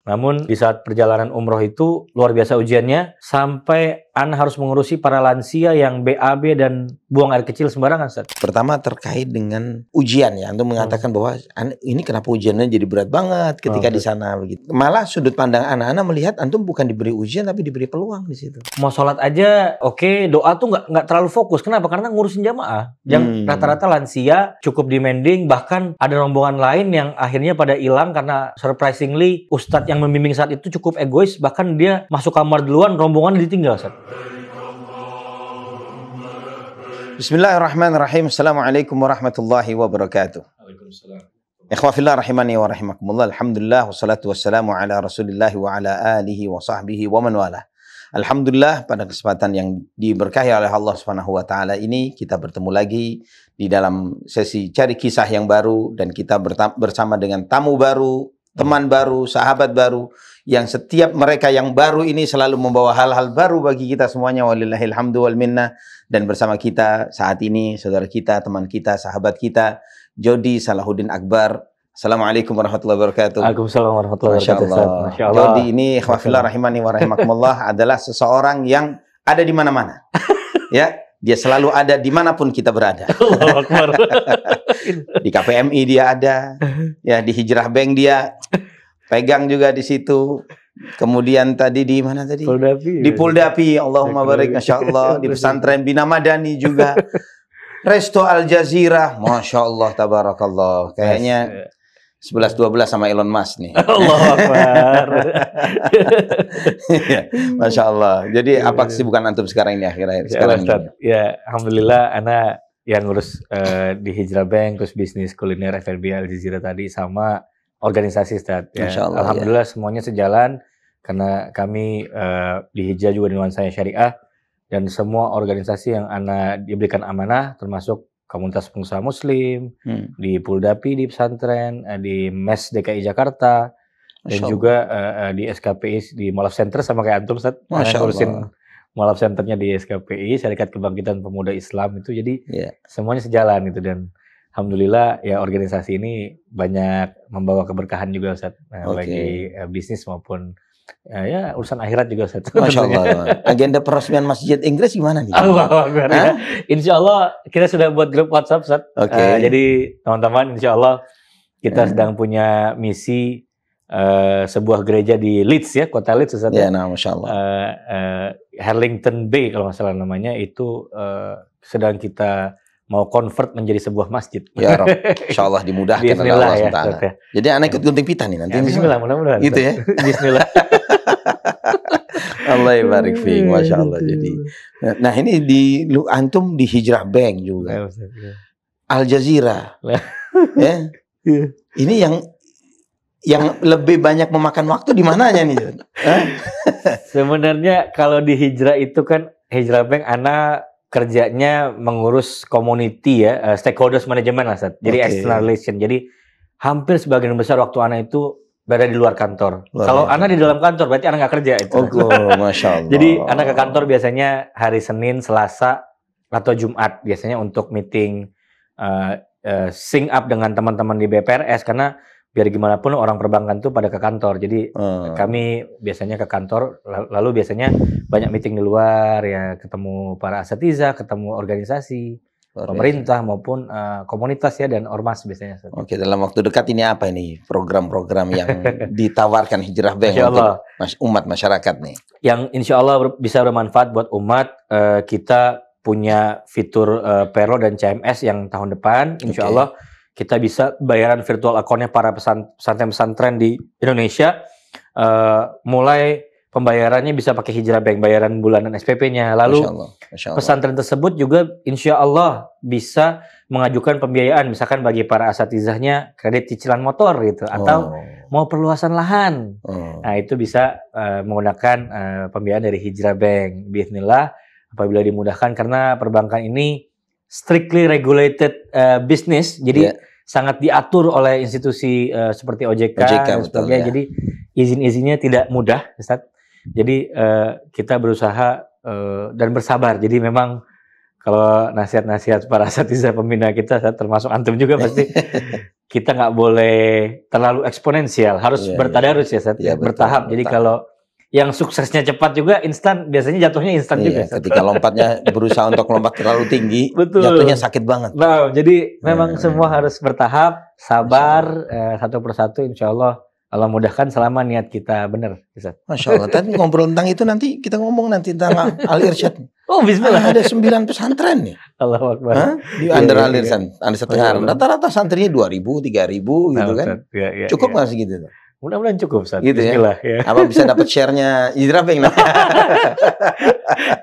Namun di saat perjalanan umroh itu luar biasa ujiannya, sampai Ana harus mengurusi para lansia yang BAB dan buang air kecil sembarangan, Ustaz. Pertama terkait dengan ujian ya, Antum mengatakan bahwa ini kenapa ujiannya jadi berat banget ketika di sana begitu. Malah sudut pandang anak-anak melihat Antum bukan diberi ujian tapi diberi peluang di situ. Mau sholat aja, oke, doa tuh nggak terlalu fokus. Kenapa? Karena ngurusin jamaah. Yang rata-rata lansia cukup demanding, bahkan ada rombongan lain yang akhirnya pada hilang karena surprisingly ustadz yang membimbing saat itu cukup egois, bahkan dia masuk kamar duluan, rombongan ditinggal, Ustaz. Bismillahirrahmanirrahim. Assalamualaikum warahmatullahi wabarakatuh. Waalaikumsalam. Ikhwafillah rahimani wa rahimakumullah. Alhamdulillah wassalatu wassalamu ala Rasulillah wa ala alihi wa sahbihi wa man wala. Alhamdulillah, pada kesempatan yang diberkahi oleh Allah Subhanahu wa taala ini kita bertemu lagi di dalam sesi cari kisah yang baru, dan kita bersama dengan tamu baru, teman baru, sahabat baru, yang setiap mereka yang baru ini selalu membawa hal-hal baru bagi kita semuanya. Walillahil hamdu wal minnah. Dan bersama kita saat ini saudara kita, teman kita, sahabat kita, Jody Salahuddin Akbar. Assalamualaikum warahmatullahi wabarakatuh. Waalaikumsalam warahmatullahi wabarakatuh. Masya Allah. Jody ini ikhwafillah rahimani wa rahimakumullah adalah seseorang yang ada di mana-mana. Ya, dia selalu ada dimanapun kita berada. Di KPMI dia ada, ya di Hijrah Bank dia pegang juga di situ. Kemudian tadi di mana tadi? Puldapi. Di Puldapi, Allahumma barik, Masya Allah. Di pesantren Bina Madani juga. Resto Al Jazeera, Masya Allah, tabarakallah. Kayaknya 11-12 sama Elon Musk nih. Allah Akbar. Masya Allah. Jadi apa kesibukan antum sekarang ini akhir-akhir sekarang ini? Ya, alhamdulillah Ana yang ngurus di Hijrah Bank, terus bisnis kuliner F&B Al Jazeera tadi, sama organisasi, Ustaz. Ya, Allah, alhamdulillah semuanya sejalan, karena kami di Hijrah juga di nuansanya syariah, dan semua organisasi yang Ana diberikan amanah, termasuk komunitas pengusaha muslim, di Puldapi, di pesantren, di MES DKI Jakarta, dan juga di SKPI, di Mualaf Center sama kayak antum, Ustaz. Ngurusin Mualaf Centernya di SKPI, Syarikat Kebangkitan Pemuda Islam itu, jadi semuanya sejalan itu. Dan alhamdulillah ya organisasi ini banyak membawa keberkahan juga, Ustaz. Bagi bisnis maupun ya urusan akhirat juga, Ustaz. Masya Allah. Agenda peresmian Masjid Inggris gimana nih? Allah Akbar. Ya. Insya Allah kita sudah buat grup WhatsApp, Ustaz. Jadi teman-teman, insya Allah kita sedang punya misi sebuah gereja di Leeds, ya, kota Leeds, Ustaz. Ya, nah, Masya Allah. Harlington Bay kalau nggak salah namanya, itu sedang kita mau convert menjadi sebuah masjid. Ya Rob, insya Allah dimudahkan oleh Allah SWT. Ya. Jadi anak ikut gunting pita nih nanti. Ya, bismillah, mudah-mudahan. Gitu ya. Bismillah. Allah barik fiik, Masya Allah. Jadi, nah ini antum di Hijrah Bank juga. Al Jazeera. Ya. Ini yang lebih banyak memakan waktu di mananya nih? Sebenarnya kalau di Hijrah itu kan, Hijrah Bank Ana kerjanya mengurus community, ya, stakeholders management lah, Ustaz. Jadi external relation. Jadi hampir sebagian besar waktu Ana itu berada di luar kantor. Kalau Ana di dalam kantor berarti Ana nggak kerja itu. Masya Allah. Jadi Ana ke kantor biasanya hari Senin, Selasa, atau Jumat biasanya untuk meeting sync up dengan teman-teman di BPRS, karena biar gimana pun orang perbankan tuh pada ke kantor. Jadi kami biasanya ke kantor, lalu biasanya banyak meeting di luar, ya, ketemu para asatidzah, ketemu organisasi, pemerintah maupun komunitas, ya, dan ormas biasanya. Oke, dalam waktu dekat ini apa ini program-program yang ditawarkan Hijrah Bank untuk umat masyarakat nih? Yang insya Allah bisa bermanfaat buat umat. Kita punya fitur payroll dan CMS yang tahun depan, insya Allah kita bisa bayaran virtual account-nya para pesantren-pesantren di Indonesia. Mulai pembayarannya bisa pakai Hijrah Bank, bayaran bulanan SPP-nya. Lalu Masya Allah. Pesantren tersebut juga insya Allah bisa mengajukan pembiayaan, misalkan bagi para asatizahnya kredit cicilan motor gitu, atau mau perluasan lahan. Nah, itu bisa menggunakan pembiayaan dari Hijrah Bank. Bismillah, apabila dimudahkan, karena perbankan ini strictly regulated business, jadi sangat diatur oleh institusi seperti OJK dan sebagainya. Jadi izin-izinnya tidak mudah, Ustaz. Jadi kita berusaha dan bersabar. Jadi memang kalau nasihat-nasihat para asatizah pembina kita, termasuk antum juga pasti kita nggak boleh terlalu eksponensial, harus bertadarus ya, Ustaz. Bertahap. Jadi kalau yang suksesnya cepat juga instan, biasanya jatuhnya instan juga. Ketika lompatnya berusaha untuk lompat terlalu tinggi, jatuhnya sakit banget. Nah, jadi memang semua harus bertahap, sabar, satu persatu. Insya Allah mudahkan selama niat kita benar. Masya Allah. Tadi ngobrol tentang itu nanti kita ngomong tentang Al-Irsyad. Oh, bismillah. Ada 9 pesantren nih. Allahu Akbar. Di Under Al-Irsyad, ada setengah. Rata-rata santrinya 2.000, 3.000 gitu kan. Cukup nggak sih gitu? Mudah-mudahan cukup, Ustaz. Gitu ya. Apa bisa dapat share-nya Izra Bank?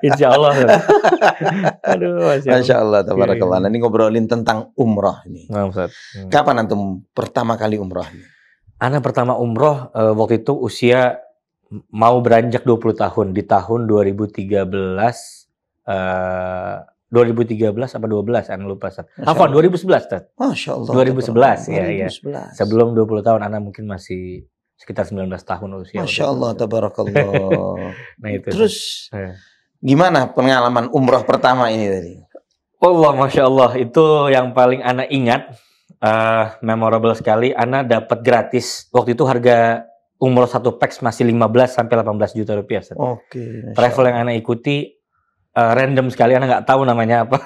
Insya Allah. Aduh, Masya Allah. Tabarakallah. Ini ngobrolin tentang umroh ini. Nah, Ustaz. Kapan antum pertama kali umroh ini? Ana pertama umroh waktu itu usia mau beranjak 20 tahun di tahun 2013 apa 12 Ana lupa, Ustaz. Hafal 2011, Ustaz. Masya Allah. 2011 ya. Sebelum 20 tahun Ana mungkin masih sekitar 19 tahun usia. Masya Allah, tabarakallah. Nah itu. Terus gimana pengalaman umroh pertama ini tadi? Allah, Masya Allah, itu yang paling Ana ingat. Memorable sekali. Ana dapat gratis. Waktu itu harga umroh 1 packs masih 15 sampai 18 juta rupiah. Oke. Travel yang Ana ikuti random sekali. Ana nggak tahu namanya apa.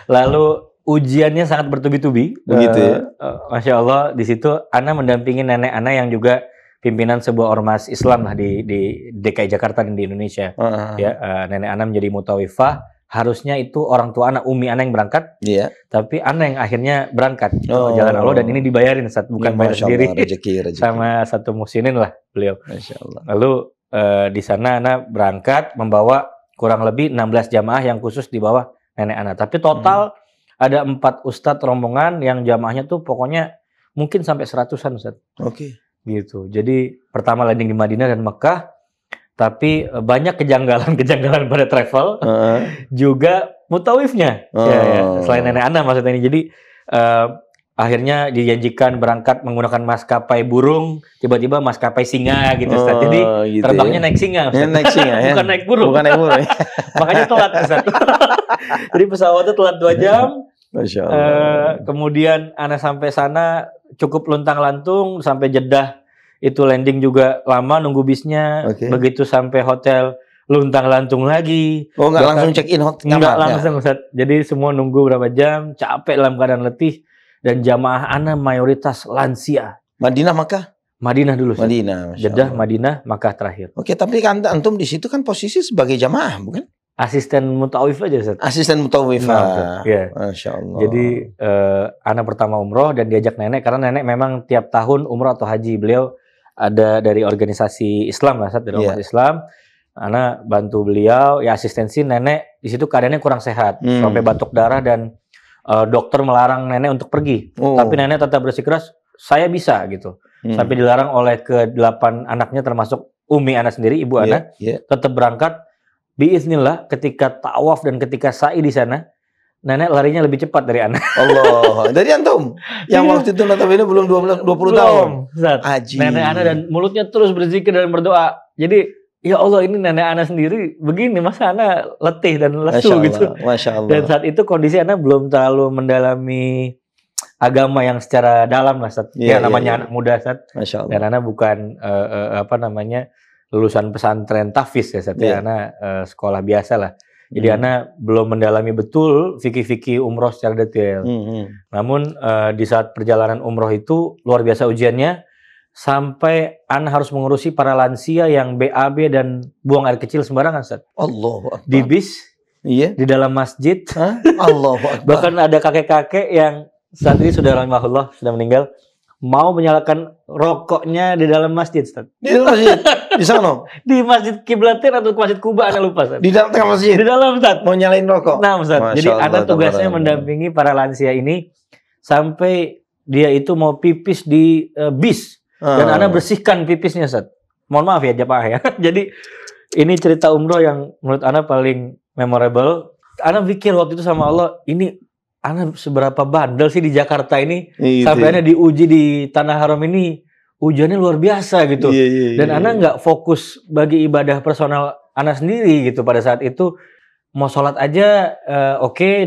Lalu ujiannya sangat bertubi-tubi. Begitu ya. Masya Allah. Di situ Ana mendampingi nenek Ana yang juga pimpinan sebuah ormas Islam lah di DKI Jakarta dan di Indonesia. Nenek Ana menjadi mutawifah. Harusnya itu orang tua anak, umi anak yang berangkat, tapi anak yang akhirnya berangkat jalan Allah, dan ini dibayarin, Ustaz, bukan bayar sendiri. Rezeki. Sama satu muhsinin lah beliau. Masya Allah. Lalu di sana anak berangkat membawa kurang lebih 16 jamaah yang khusus di bawah nenek anak. Tapi total ada 4 ustadz rombongan yang jamaahnya tuh pokoknya mungkin sampai 100-an, Ustaz. Oke. Gitu. Jadi pertama landing di Madinah dan Mekah. Tapi banyak kejanggalan pada travel, juga mutawifnya, selain nenek Ana maksudnya ini. Jadi akhirnya dijanjikan berangkat menggunakan maskapai burung, tiba-tiba maskapai singa gitu, Ustaz. Jadi gitu terbangnya naik singa, Ustaz. Naik singa, ya? Bukan naik burung. Makanya telat, Ustaz. Jadi pesawatnya telat 2 jam. Masya Allah. Kemudian Ana sampai sana cukup luntang-lantung sampai Jeddah. Itu landing juga lama nunggu bisnya. Begitu sampai hotel luntang-lantung lagi. Oh, nggak langsung check in hotel? Nggak langsung, Ustaz. Jadi semua nunggu berapa jam, capek dalam keadaan letih, dan jamaah Ana mayoritas lansia. Madinah, Makkah? Madinah dulu, Ustaz. Madinah, Jeddah, Madinah, Makkah terakhir. Oke, tapi kan antum di situ kan posisi sebagai jamaah, bukan? Asisten mutawif aja, Ustaz. Asisten mutawif. Ya. Masya Allah. Jadi Ana pertama umroh dan diajak nenek, karena nenek memang tiap tahun umroh atau haji. Beliau ada dari organisasi Islam lah, dari umat Islam. Ana bantu beliau, ya asistensi nenek. Di situ keadaannya kurang sehat, sampai batuk darah dan dokter melarang nenek untuk pergi. Tapi nenek tetap bersikeras, saya bisa gitu. Sampai dilarang oleh ke-8 anaknya termasuk umi Ana sendiri, ibu Ana, tetap berangkat. Biiznillah ketika tawaf dan ketika sa'i di sana, nenek larinya lebih cepat dari Ana. Allah, dari antum yang waktu itu notabene belum 20 tahun. Nenek Ana dan mulutnya terus berzikir dan berdoa. Jadi ya Allah, ini nenek Ana sendiri begini, masa Ana letih dan lesu gitu. Masya Allah. Dan saat itu kondisi Ana belum terlalu mendalami agama yang secara dalam lah, Ustaz. Namanya anak muda, Ustaz. Masya Allah. Dan Ana bukan lulusan pesantren tahfiz ya, Ustaz. Ana sekolah biasa lah. Jadi Ana belum mendalami betul fikih-fikih umroh secara detail. Namun di saat perjalanan umroh itu luar biasa ujiannya, sampai Ana harus mengurusi para lansia yang BAB dan buang air kecil sembarangan, Ustaz. Allahu Akbar. Di bis, di dalam masjid. Allahu Akbar. Bahkan ada kakek-kakek yang saat ini sudah rahimahullah, sudah meninggal, mau menyalakan rokoknya di dalam masjid, Ustaz. Di dalam masjid? Di sana? Di Masjid Kiblatin atau Masjid Kuba, Ana lupa, Ustaz. Di dalam tengah masjid? Di dalam, Ustaz. Mau nyalain rokok? Nah, Ustaz. Jadi Ana tugasnya mendampingi para lansia ini sampai dia itu mau pipis di bis. Dan Ana bersihkan pipisnya, Ustaz. Mohon maaf ya, jamaah ya. Jadi ini cerita umroh yang menurut Ana paling memorable. Ana pikir waktu itu sama Allah, ini Ana seberapa bandel sih di Jakarta ini, sampai Ana diuji di Tanah Haram ini, ujiannya luar biasa gitu. Dan Ana nggak fokus bagi ibadah personal Ana sendiri gitu pada saat itu. Mau sholat aja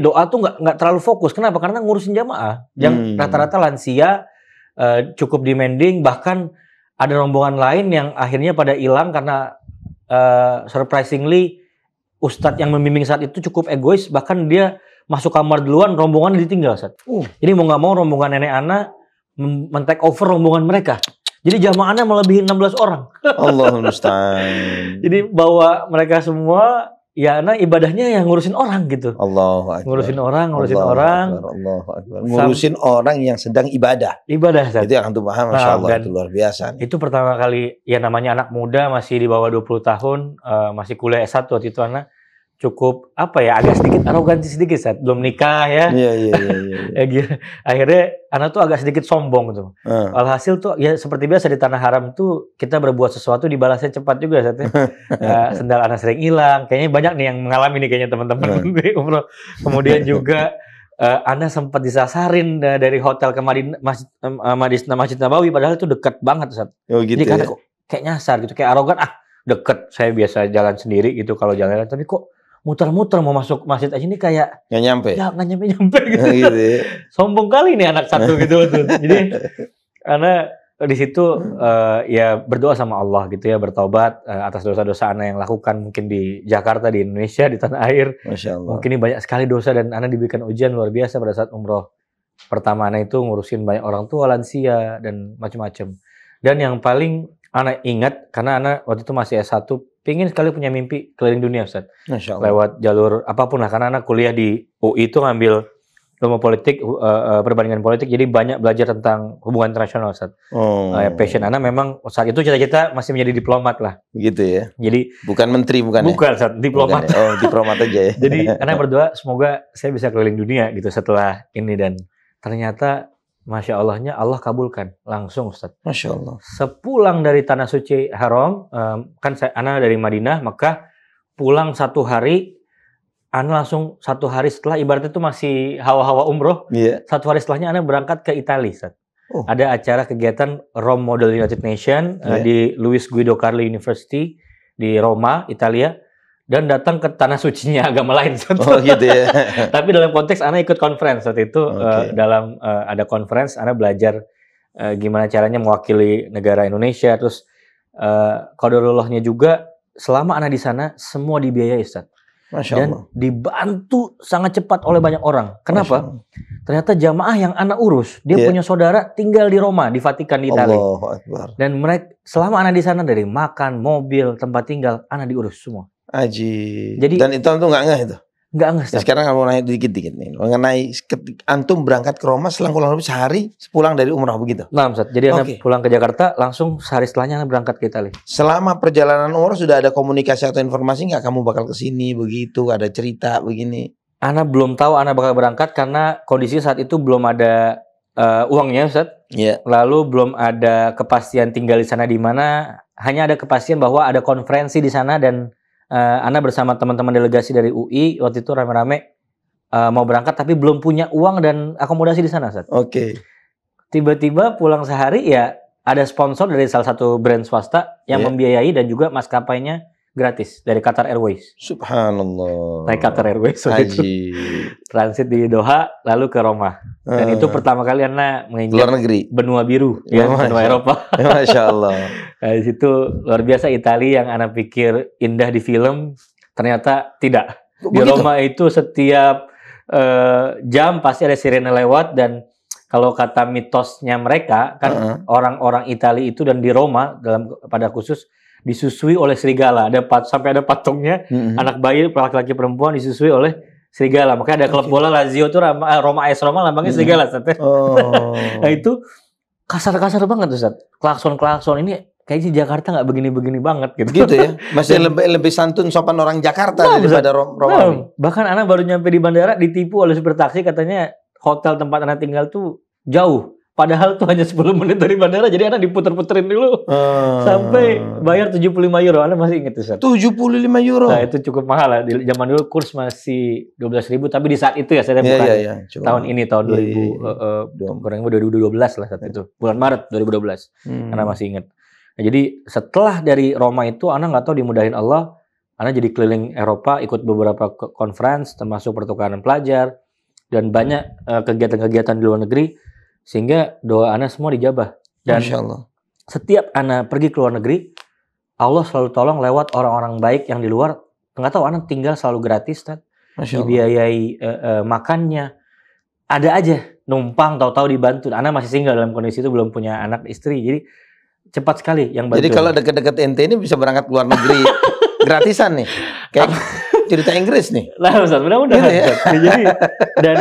doa tuh nggak terlalu fokus. Kenapa? Karena ngurusin jamaah yang rata-rata lansia, cukup demanding, bahkan ada rombongan lain yang akhirnya pada hilang karena surprisingly ustadz yang membimbing saat itu cukup egois, bahkan dia masuk kamar duluan, rombongan ditinggal Ustaz. Jadi mau nggak mau rombongan nenek Ana men-take over rombongan mereka. Jadi jamaah Ana melebihi 16 orang. Allahumma musta'an. Jadi bawa mereka semua, ya Ana ibadahnya yang ngurusin orang gitu. Allahu Akbar. Ngurusin orang. Allahu Akbar. Ngurusin orang yang sedang ibadah. Ibadah Ustaz. Itu yang antum paham, Masya Allah, itu luar biasa. Itu pertama kali, ya namanya anak muda, masih di bawah 20 tahun, masih kuliah S1 waktu itu Ana. Cukup apa ya, agak sedikit arogansi sedikit saat belum nikah ya. Iya. Akhirnya anak tuh agak sedikit sombong tuh. Alhasil tuh ya seperti biasa di tanah haram tuh kita berbuat sesuatu dibalasnya cepat juga saat sendal anak sering hilang. Kayaknya banyak nih yang mengalami nih kayaknya teman-teman umroh. Kemudian juga Ana sempat disasarin dari hotel ke Masjid Nabawi, padahal itu dekat banget Ustaz. Oh gitu. Jadi karena kok kayak nyasar gitu, kayak arogan, deket, saya biasa jalan sendiri gitu kalau jalan, tapi kok muter-muter mau masuk masjid aja ini kayak nggak nyampe. Ya nggak nyampe gitu. Gitu ya. Sombong kali nih anak satu gitu tuh. Jadi Ana di situ ya berdoa sama Allah gitu ya, bertaubat atas dosa-dosa Ana yang lakukan mungkin di Jakarta, di Indonesia, di tanah air. Masya Allah. Mungkin ini banyak sekali dosa dan Ana diberikan ujian luar biasa pada saat umroh pertama Ana itu ngurusin banyak orang tua, lansia dan macam-macam. Dan yang paling Ana ingat karena Ana waktu itu masih S1, pingin sekali punya mimpi keliling dunia Ustaz. Masya Allah. Lewat jalur apapun lah, karena Ana kuliah di UI itu ngambil ilmu politik, perbandingan politik, jadi banyak belajar tentang hubungan internasional Ustaz. Passion Ana memang saat itu cita-cita masih menjadi diplomat lah. Begitu ya. Jadi bukan menteri, bukan Ustaz, diplomat. Bukan, ya? Oh, diplomat aja ya. Jadi Ana berdoa semoga saya bisa keliling dunia gitu setelah ini, dan ternyata Masya Allahnya Allah kabulkan langsung Ustaz. Masya Allah. Sepulang dari Tanah Suci Haram, kan Ana dari Madinah, Mekah, pulang 1 hari, Ana langsung 1 hari setelah, ibaratnya itu masih hawa-hawa umroh. 1 hari setelahnya Ana berangkat ke Italia Ustaz. Ada acara kegiatan Rome Model United Nation di Luis Guido Carli University di Roma, Italia. Dan datang ke tanah sucinya agama lain. Oh gitu ya. Tapi dalam konteks Ana ikut conference saat itu. Dalam ada conference, Ana belajar gimana caranya mewakili negara Indonesia. Terus qadarullahnya juga selama Ana di sana semua dibiayai Ustaz. Masya Dan Allah. dibantu sangat cepat oleh banyak orang. Kenapa? Ternyata jamaah yang Ana urus, dia punya saudara tinggal di Roma, di Vatikan, di Italia. Allahu Akbar. Dan mereka selama Ana di sana, dari makan, mobil, tempat tinggal, Ana diurus semua. Aji. Jadi, dan itu antum nggak ngeh itu? Nggak ngeh. Nah, sekarang kalau naik dikit-dikit nih, mengenai antum berangkat ke Roma selang kurang lebih sehari pulang dari umrah begitu? Nah, Ustaz. Jadi Anda pulang ke Jakarta, langsung sehari setelahnya Anda berangkat ke Italia. Selama perjalanan umrah sudah ada komunikasi atau informasi nggak kamu bakal ke sini begitu, ada cerita begini? Ana belum tahu Ana bakal berangkat karena kondisi saat itu belum ada uangnya Ustaz. Iya. Lalu belum ada kepastian tinggal di sana di mana, hanya ada kepastian bahwa ada konferensi di sana, dan Ana bersama teman-teman delegasi dari UI waktu itu rame-rame mau berangkat tapi belum punya uang dan akomodasi di sana, Ustaz. Tiba-tiba pulang sehari, ya ada sponsor dari salah satu brand swasta yang membiayai, dan juga maskapainya gratis dari Qatar Airways. Subhanallah. Naik Qatar Airways itu transit di Doha lalu ke Roma. Dan itu pertama kali Ana menginjak luar negeri, benua biru, ya, benua Eropa. Masya Allah. Nah, di situ luar biasa. Italia yang Ana pikir indah di film, ternyata tidak. Di Roma itu setiap jam pasti ada sirene lewat, dan kalau kata mitosnya mereka kan orang-orang Italia itu, dan di Roma pada khusus disusui oleh serigala. Sampai ada patungnya anak bayi laki-laki perempuan disusui oleh serigala. Makanya ada klub bola Lazio tuh Roma AS Roma lambangnya serigala. Nah itu kasar-kasar banget Ustaz. Klakson-klakson ini kayaknya Jakarta nggak begini-begini banget gitu. Gitu ya. Masih lebih santun sopan orang Jakarta daripada Roma. Bahkan Ana baru nyampe di bandara ditipu oleh supir taksi, katanya hotel tempat Ana tinggal tuh jauh. Padahal tuh hanya 10 menit dari bandara, jadi Ana diputer-puterin dulu sampai bayar 75 euro. Ana masih ingat Ustaz. 75 euro. Nah, itu cukup mahal lah. Di zaman dulu kurs masih 12.000, tapi di saat itu ya saya bukan tahun ini, tahun 2012 lah saat itu. Bulan Maret 2012. Ana masih ingat. Nah, jadi setelah dari Roma itu Ana nggak tahu dimudahin Allah, Ana jadi keliling Eropa, ikut beberapa conference termasuk pertukaran pelajar dan banyak kegiatan-kegiatan di luar negeri. sehingga doa ana semua dijabah. Dan Masya Allah. setiap ana pergi ke luar negeri, Allah selalu tolong lewat orang-orang baik yang di luar. Nggak tahu ana tinggal selalu gratis, Ustaz. Dibiayai makannya. Ada aja numpang, tahu-tahu dibantu. Ana masih single dalam kondisi itu, belum punya anak istri, jadi cepat sekali yang bantu. Jadi kalau deket-deket ente ini bisa berangkat ke luar negeri gratisan nih, kayak cerita Inggris nih. Nah, Ustaz, mudah-mudahan. Gitu ya? Jadi, dan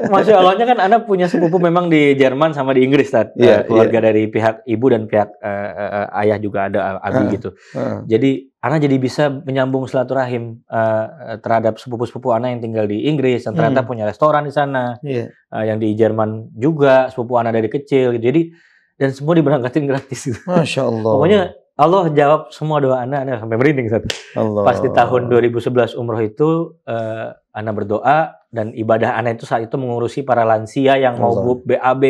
Masya Allahnya kan Ana punya sepupu memang di Jerman sama di Inggris, Ustaz. Keluarga dari pihak ibu dan pihak ayah juga ada abi gitu. Jadi Ana jadi bisa menyambung silaturahim terhadap sepupu-sepupu Ana yang tinggal di Inggris dan ternyata punya restoran di sana. Yang di Jerman juga sepupu Ana dari kecil gitu. Jadi dan semua diberangkatin gratis gitu. Masya Allah. Pokoknya Allah jawab semua doa Ana sampai merinding Ustaz. Pas di tahun 2011 umroh itu Ana berdoa dan ibadah Ana itu saat itu mengurusi para lansia yang mau BAB,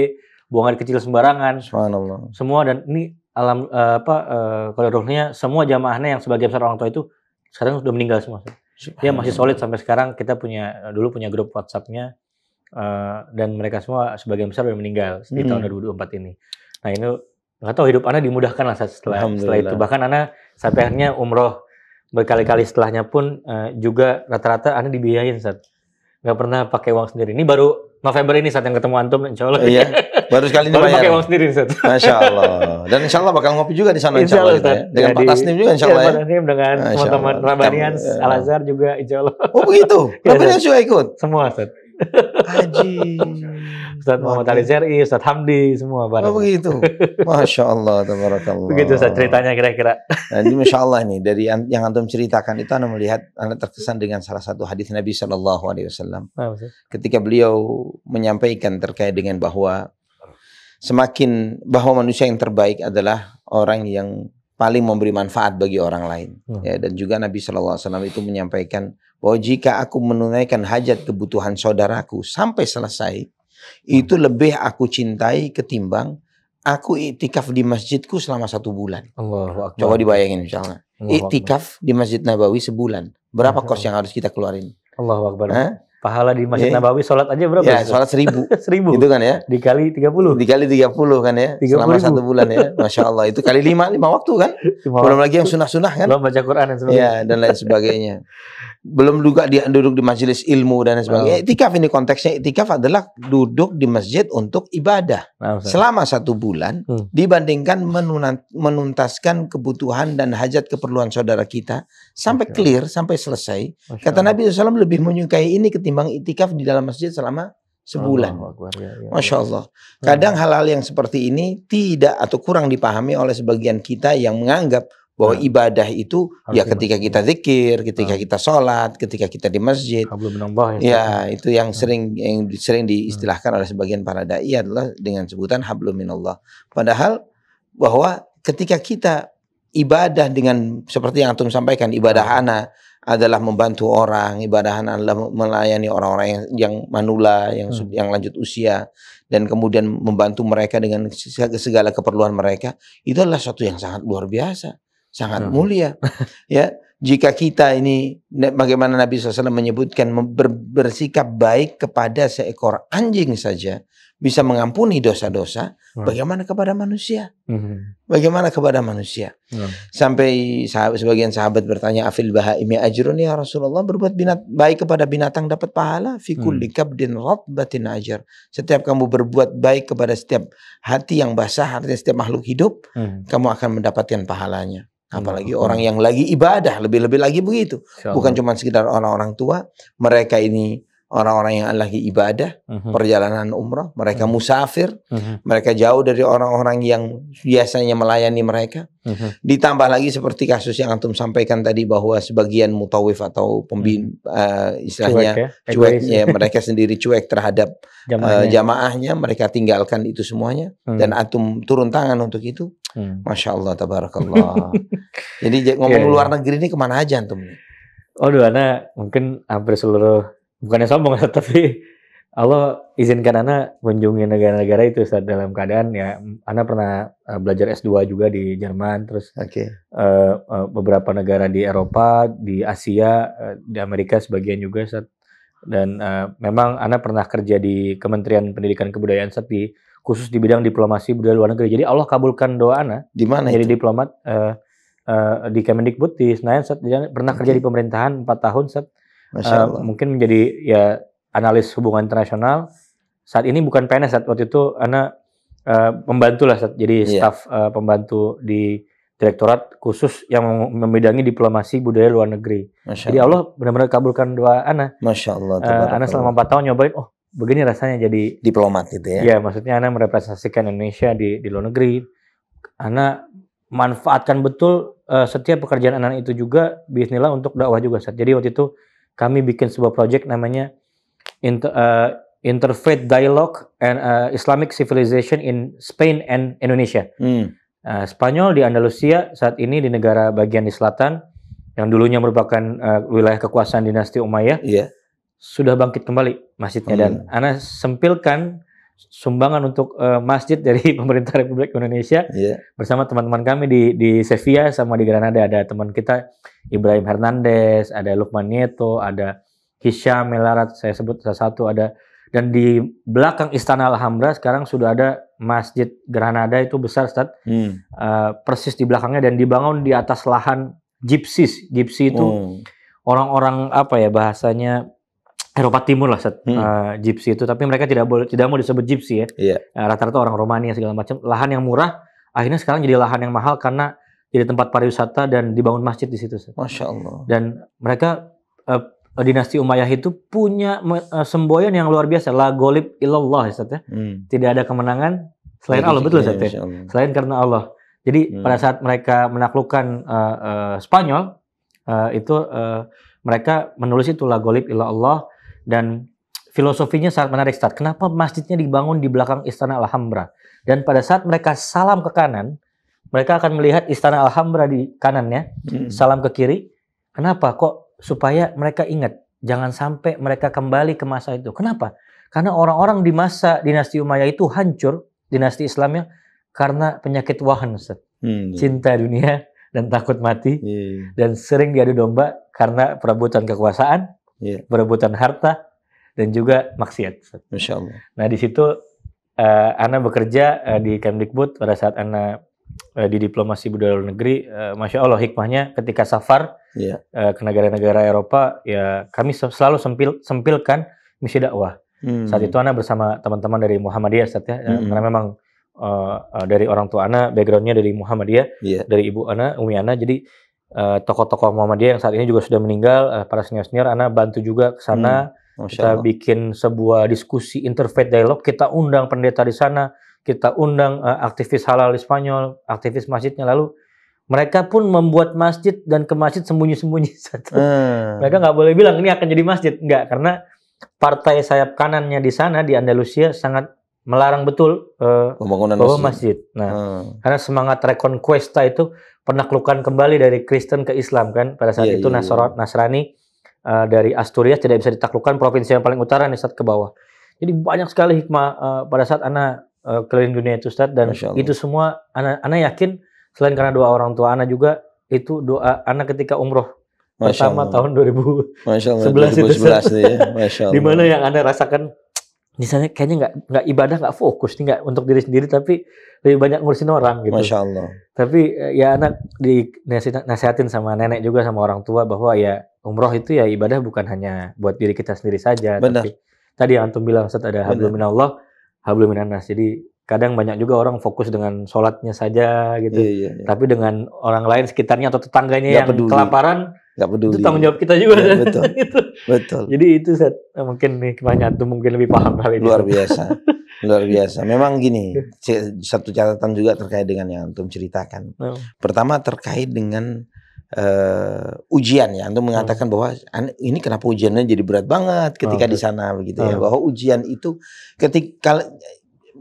buang air kecil sembarangan. Subhanallah. Semua, dan ini qadarullah semua jamaahnya yang sebagian besar orang tua itu sekarang sudah meninggal semua. Dia masih solid sampai sekarang. Kita dulu punya grup WhatsApp-nya dan mereka semua sebagian besar sudah meninggal di tahun 2024 ini. Nah, ini nggak tahu hidup Ana dimudahkan lah setelah itu. Bahkan Ana sampai akhirnya umroh berkali-kali setelahnya pun juga rata-rata Ana dibiayain, Ustaz. Nggak pernah pakai uang sendiri. Ini baru November ini saat yang ketemu antum, insya Allah. Iya, baru sekali ini baru pakai uang sendiri, Ustaz. Masya Allah. Dan insya Allah bakal ngopi juga di sana, insya Allah. Gitu ya. Dengan Pak Tasnim juga, insya Allah. Pak Tasnim dengan teman-teman Rabanian, Al-Azhar juga, insya Allah. Oh begitu? Rabanian juga ikut? Semua, Ustaz. Haji. Ustaz Muhammad Ali Zeri, Ustaz Hamdi, semua bareng. Oh begitu. Masya Allah, tabarakallah. Begitu Ustaz ceritanya kira-kira. Nah, ini Masya Allah nih, dari yang antum ceritakan itu Anda melihat, Anda terkesan dengan salah satu hadis Nabi SAW. Ketika beliau menyampaikan terkait dengan bahwa bahwa manusia yang terbaik adalah orang yang paling memberi manfaat bagi orang lain. Ya, dan juga Nabi SAW itu menyampaikan bahwa jika aku menunaikan hajat kebutuhan saudaraku sampai selesai, itu lebih aku cintai ketimbang aku iktikaf di masjidku selama 1 bulan. Allahu Akbar. Coba dibayangin misalnya. Iktikaf di Masjid Nabawi sebulan. Berapa kos yang harus kita keluarin? Allahu Akbar. Pahala di Masjid Nabawi sholat aja berapa? Ya, sholat 1000. 1000. Itu kan ya. Dikali 30. Dikali 30 kan ya. Selama 1 bulan ya. Masya Allah. Itu kali 5 waktu kan. Belum lagi yang sunah-sunah kan. Belum baca Quran dan sebagainya. Ya, dan lain sebagainya. Belum juga dia duduk di majelis ilmu dan sebagainya. Iktikaf ini konteksnya, iktikaf adalah duduk di masjid untuk ibadah selama 1 bulan dibandingkan menuntaskan kebutuhan dan hajat keperluan saudara kita sampai clear, sampai selesai. Kata Nabi SAW lebih menyukai ini ketimbang iktikaf di dalam masjid selama sebulan. Masya Allah. Kadang hal-hal yang seperti ini tidak atau kurang dipahami oleh sebagian kita yang menganggap bahwa ibadah itu ya ketika kita zikir, ketika kita sholat, ketika kita di masjid. Ya, itu yang sering diistilahkan oleh sebagian para dai adalah dengan sebutan hablum minallah. Padahal bahwa ketika kita ibadah dengan seperti yang antum sampaikan, ibadah ana adalah membantu orang, ibadah ana adalah melayani orang-orang yang manula, yang lanjut usia, dan kemudian membantu mereka dengan segala keperluan mereka, itu adalah sesuatu yang sangat luar biasa. Sangat mulia. Ya, jika kita ini bagaimana Nabi SAW menyebutkan bersikap baik kepada seekor anjing saja bisa mengampuni dosa-dosa, bagaimana kepada manusia? Bagaimana kepada manusia? Sampai sebagian sahabat bertanya, afil bahaimi ajrun ya Rasulullah, berbuat baik kepada binatang dapat pahala? Fi kulli kabdin ratbatin ajr. Setiap kamu berbuat baik kepada setiap hati yang basah, artinya setiap makhluk hidup, kamu akan mendapatkan pahalanya. Apalagi orang yang lagi ibadah, lebih-lebih lagi begitu. Bukan cuma sekedar orang-orang tua, mereka ini orang-orang yang lagi ibadah, perjalanan umrah, mereka musafir, mereka jauh dari orang-orang yang biasanya melayani mereka. Ditambah lagi seperti kasus yang antum sampaikan tadi bahwa sebagian mutawif atau istilahnya cuek ya, mereka sendiri cuek terhadap jamaahnya, mereka tinggalkan itu semuanya dan antum turun tangan untuk itu. Masya Allah, tabarakallah. Jadi ngomong luar negeri ini kemana aja antum? Ana mungkin hampir seluruh, bukannya sombong tapi Allah izinkan Ana kunjungi negara-negara itu saat dalam keadaan ya. Ana pernah belajar S2 juga di Jerman, terus beberapa negara di Eropa, di Asia, di Amerika sebagian juga saat. Dan memang Ana pernah kerja di Kementerian Pendidikan Kebudayaan Ustaz, khusus di bidang diplomasi budaya luar negeri. Jadi Allah kabulkan doa Ana Di mana jadi itu? diplomat di Kemendikbud di Senayan Ustaz. Dia pernah kerja di pemerintahan 4 tahun Ustaz. Masya Allah. Mungkin menjadi ya analis hubungan internasional. Saat ini bukan PNS Ustaz. Waktu itu Ana membantu lah Ustaz. Jadi staf pembantu di direktorat khusus yang membidangi diplomasi budaya luar negeri. Jadi Allah benar-benar kabulkan doa Ana. Masya Allah. Ana selama 4 tahun nyobain, oh begini rasanya jadi diplomat itu ya. Ya, maksudnya Ana merepresentasikan Indonesia di luar negeri. Ana manfaatkan betul setiap pekerjaan Ana itu juga bismillah untuk dakwah juga Ustaz. Jadi waktu itu kami bikin sebuah project namanya Interfaith Dialogue and Islamic Civilization in Spain and Indonesia. Spanyol di Andalusia, saat ini di negara bagian di selatan yang dulunya merupakan wilayah kekuasaan dinasti Umayyah, sudah bangkit kembali masjidnya. Dan Ana sempilkan sumbangan untuk masjid dari pemerintah Republik Indonesia bersama teman-teman kami di Sevilla sama di Granada. Ada teman kita Ibrahim Hernandez, ada Lukman Nieto, ada Hisham Melarat, saya sebut salah satu, ada. Dan di belakang Istana Alhambra sekarang sudah ada Masjid Granada, itu besar Ustaz, persis di belakangnya, dan dibangun di atas lahan gypsies. Gypsy itu orang-orang apa ya bahasanya Eropa Timur lah Ustaz, gypsy itu, tapi mereka tidak mau disebut gypsy ya. Rata-rata orang Romania segala macam. Lahan yang murah akhirnya sekarang jadi lahan yang mahal karena jadi tempat pariwisata dan dibangun masjid di situ Ustaz. Masya Allah. Dan mereka dinasti Umayyah itu punya semboyan yang luar biasa, la ghalib illallah Ustaz ya. Tidak ada kemenangan selain Allah, betul Ustaz ya. Selain karena Allah. Jadi pada saat mereka menaklukkan Spanyol itu mereka menulis itu la ghalib illallah, dan filosofinya sangat menarik Ustaz. Kenapa masjidnya dibangun di belakang Istana Alhambra? Dan pada saat mereka salam ke kanan, mereka akan melihat Istana Alhambra di kanannya, salam ke kiri. Kenapa? Kok? Supaya mereka ingat, jangan sampai mereka kembali ke masa itu. Kenapa? Karena orang-orang di masa dinasti Umayyah itu hancur, dinasti Islamnya, karena penyakit wahan, Ustaz. Cinta dunia dan takut mati, dan sering diadu domba karena perebutan kekuasaan, perebutan harta, dan juga maksiat, Ustaz. Masya Allah. Nah di situ Ana bekerja di Kemdikbud pada saat Ana di diplomasi budaya luar negeri. Masya Allah hikmahnya ketika safar ke negara-negara Eropa, ya kami selalu sempilkan misi dakwah. Saat itu Ana bersama teman-teman dari Muhammadiyah Ustaz ya, karena memang dari orang tua Ana backgroundnya dari Muhammadiyah, dari ibu Ana, Umi Ana. Jadi tokoh-tokoh Muhammadiyah yang saat ini juga sudah meninggal, para senior-senior, Ana bantu juga ke sana. Kita bikin sebuah diskusi interfaith dialogue, kita undang pendeta di sana, kita undang aktivis halal di Spanyol, aktivis masjidnya, lalu mereka pun membuat masjid dan ke masjid sembunyi-sembunyi. Mereka nggak boleh bilang ini akan jadi masjid, nggak, karena partai sayap kanannya di sana di Andalusia sangat melarang betul pembangunan masjid. Nah, karena semangat Reconquista itu penaklukan kembali dari Kristen ke Islam kan, pada saat itu Nasrani dari Asturias tidak bisa ditaklukkan, provinsi yang paling utara nih Ustaz, ke bawah. Jadi banyak sekali hikmah pada saat Ana keliling dunia itu Ustaz, dan itu semua Ana yakin selain karena doa orang tua Ana juga, itu doa Ana ketika umroh pertama tahun 2011 itu ya. Di mana yang Ana rasakan di sana kayaknya nggak ibadah, nggak fokus nih, nggak untuk diri sendiri, tapi lebih banyak ngurusin orang gitu. Masya Allah. Tapi ya Ana dinasihatin sama nenek juga sama orang tua bahwa ya umroh itu ya ibadah bukan hanya buat diri kita sendiri saja. Benar. Tapi tadi yang antum bilang Ustaz, ada hablum minallah, hablum minannas. Jadi kadang banyak juga orang fokus dengan sholatnya saja gitu. Tapi dengan orang lain sekitarnya atau tetangganya yang peduli, kelaparan, itu tanggung jawab kita juga. Betul. Betul. Jadi itu Ustaz, mungkin nih kebanyakan antum mungkin lebih paham kali ini. Luar biasa. Luar biasa. Memang gini, satu catatan juga terkait dengan yang antum ceritakan. Pertama terkait dengan ujian ya. Antum mengatakan bahwa ini kenapa ujiannya jadi berat banget ketika di sana begitu ya. Bahwa ujian itu ketika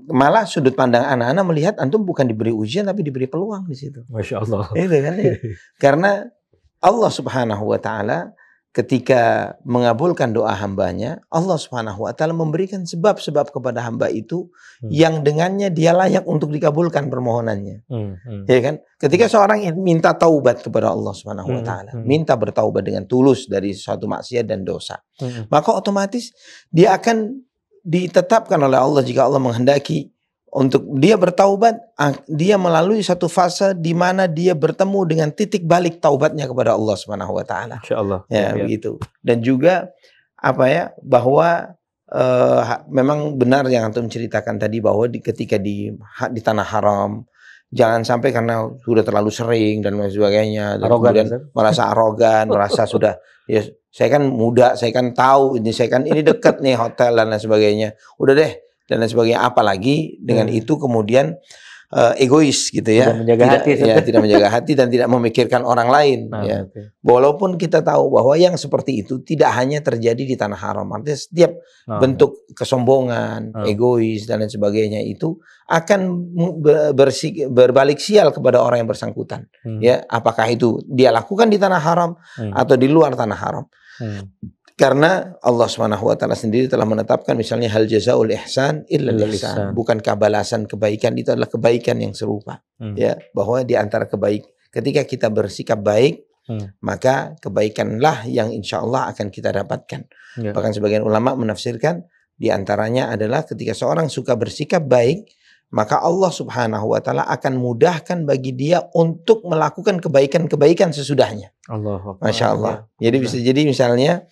malah sudut pandang anak-anak melihat antum bukan diberi ujian tapi diberi peluang di situ. Masya Allah. Itu kan ya. Karena Allah Subhanahu wa taala ketika mengabulkan doa hambanya, Allah Subhanahu wa taala memberikan sebab-sebab kepada hamba itu yang dengannya dia layak untuk dikabulkan permohonannya. Ya kan? Ketika seorang minta taubat kepada Allah Subhanahu wa taala, minta bertaubat dengan tulus dari suatu maksiat dan dosa, maka otomatis dia akan ditetapkan oleh Allah jika Allah menghendaki untuk dia bertaubat, dia melalui satu fase di mana dia bertemu dengan titik balik taubatnya kepada Allah Subhanahu wa taala. Insyaallah. Ya, begitu. Dan juga bahwa memang benar yang antum ceritakan tadi bahwa ketika di tanah haram, jangan sampai karena sudah terlalu sering dan lain sebagainya, dan kemudian merasa arogan, merasa sudah ya saya kan muda, saya kan tahu ini dekat nih hotel dan lain sebagainya. Udah deh dan lain sebagainya, apalagi dengan itu kemudian egois gitu ya, tidak menjaga hati dan tidak memikirkan orang lain. Walaupun kita tahu bahwa yang seperti itu tidak hanya terjadi di tanah haram, artinya setiap bentuk kesombongan, egois dan lain sebagainya itu akan berbalik sial kepada orang yang bersangkutan. Ya, apakah itu dia lakukan di tanah haram atau di luar tanah haram. Karena Allah Subhanahu wa taala sendiri telah menetapkan misalnya hal jazaul ihsan illa ihsan. Bukankah balasan kebaikan itu adalah kebaikan yang serupa. Ya, bahwa di antara ketika kita bersikap baik, maka kebaikanlah yang insya Allah akan kita dapatkan. Bahkan sebagian ulama menafsirkan di antaranya adalah ketika seorang suka bersikap baik, maka Allah Subhanahu wa taala akan mudahkan bagi dia untuk melakukan kebaikan-kebaikan sesudahnya. Masya Allah. Jadi bisa jadi misalnya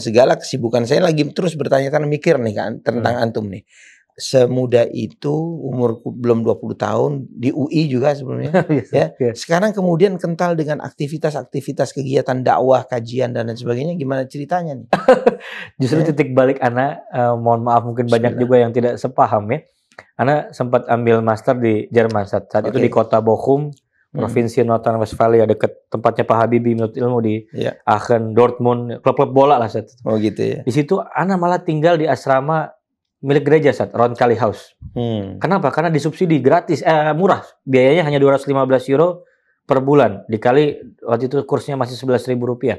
segala kesibukan saya lagi terus bertanya-tanya mikir nih kan tentang antum nih. Semuda itu umurku belum 20 tahun di UI juga sebelumnya ya. Sekarang kemudian kental dengan aktivitas-aktivitas kegiatan dakwah, kajian dan lain sebagainya, gimana ceritanya nih? Justru titik balik Ana, mohon maaf mungkin banyak juga yang tidak sepaham ya. Ana sempat ambil master di Jerman saat itu di kota Bochum, provinsi Nordrhein-Westfalia, dekat tempatnya Pak Habibie menurut ilmu di Aachen, Dortmund, klub-klub bola lah saat itu. Oh gitu ya. Di situ Ana malah tinggal di asrama milik gereja saat Roncalli House. Kenapa? Karena disubsidi gratis, murah. Biayanya hanya 215 euro per bulan. Dikali waktu itu kursnya masih 11.000 rupiah.